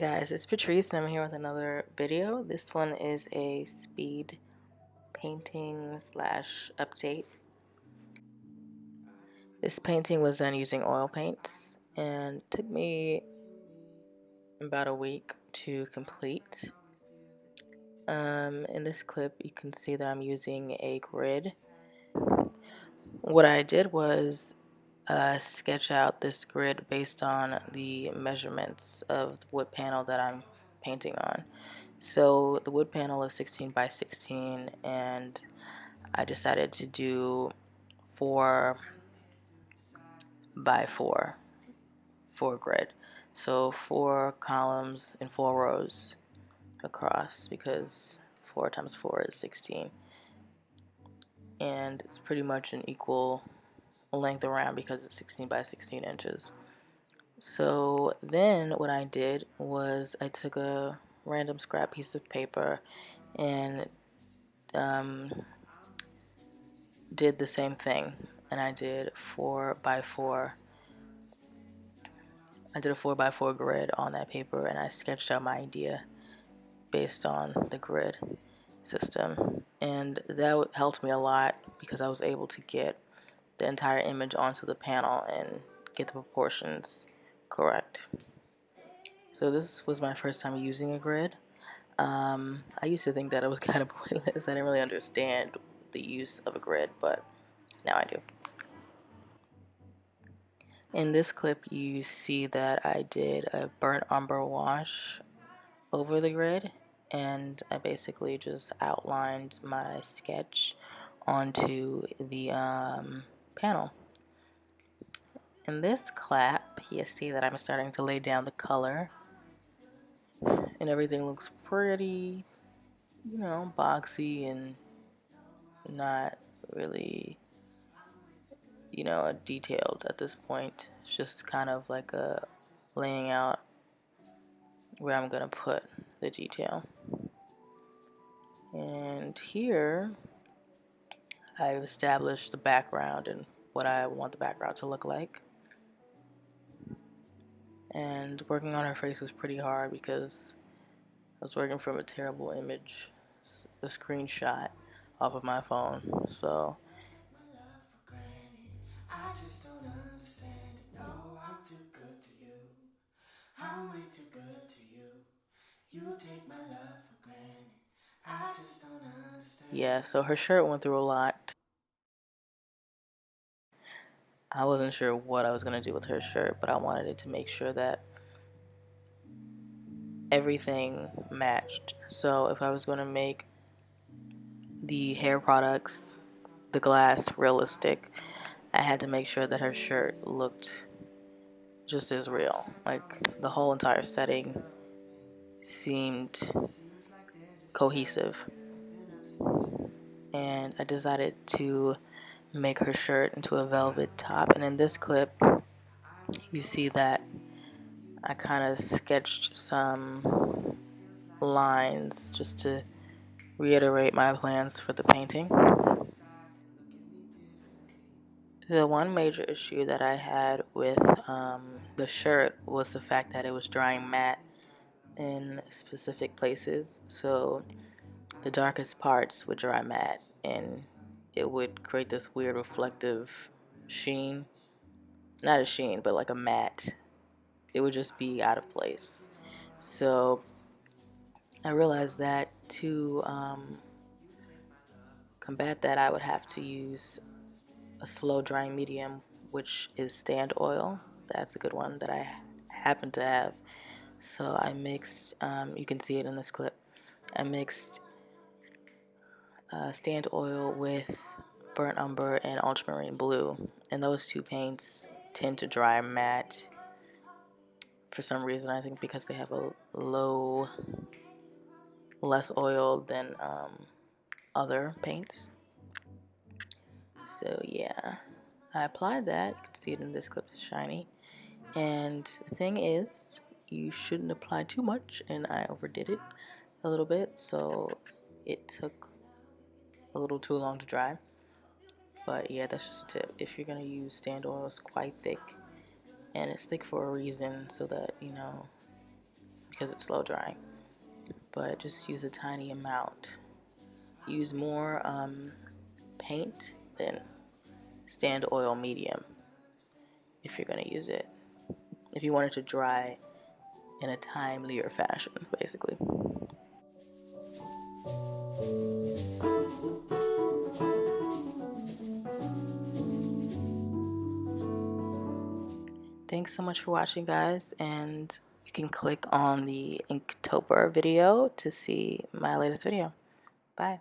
Guys, it's Patrice and I'm here with another video. This one is a speed painting slash update. This painting was done using oil paints and took me about a week to complete. In this clip you can see that I'm using a grid. What I did was sketch out this grid based on the measurements of the wood panel that I'm painting on. So the wood panel is 16 by 16 and I decided to do 4 by 4 grid. So 4 columns and 4 rows across because 4 times 4 is 16. And it's pretty much an equal length around because it's 16 by 16 inches. So then what I did was I took a random scrap piece of paper and did the same thing, and I did 4 by 4. I did a 4 by 4 grid on that paper, and I sketched out my idea based on the grid system, and that helped me a lot because I was able to get the entire image onto the panel and get the proportions correct. So this was my first time using a grid. I used to think that it was kind of pointless. I didn't really understand the use of a grid, but now I do. In this clip you see that I did a burnt umber wash over the grid, and I basically just outlined my sketch onto the panel. In this clap you see that I'm starting to lay down the color and everything looks pretty, boxy and not really, detailed at this point. It's just kind of like a laying out where I'm gonna put the detail. And here I've established the background and what I want the background to look like. And working on her face was pretty hard because I was working from a terrible image, a screenshot off of my phone. So I just don't understand it. No, I'm too good to you. I'm way too good to you. You take my love for granted. I just don't understand. Yeah, so her shirt went through a lot. I wasn't sure what I was going to do with her shirt, but I wanted it to make sure that everything matched. So if I was going to make the hair products, the glass, realistic, I had to make sure that her shirt looked just as real. Like the whole entire setting seemed cohesive. And I decided to make her shirt into a velvet top. And in this clip, you see that I kind of sketched some lines just to reiterate my plans for the painting. The one major issue that I had with the shirt was the fact that it was drying matte in specific places. So the darkest parts would dry matte and it would create this weird reflective sheen. Not a sheen, but like a matte. It would just be out of place. So I realized that to combat that, I would have to use a slow drying medium, which is stand oil. That's a good one that I happen to have. So I mixed, you can see it in this clip, I mixed stand oil with burnt umber and ultramarine blue, and those two paints tend to dry matte for some reason. I think because they have a less oil than other paints. So yeah, I applied that. You can see it in this clip, it's shiny. And the thing is, you shouldn't apply too much, and I overdid it a little bit, so it took a little too long to dry. But yeah, that's just a tip. If you're gonna use stand oil, it's quite thick, and it's thick for a reason, so that you because it's slow drying. But just use a tiny amount. Use more paint than stand oil medium if you're going to use it. If you want it to dry in a timelier fashion, basically. Thanks so much for watching, guys, and you can click on the Inktober video to see my latest video. Bye.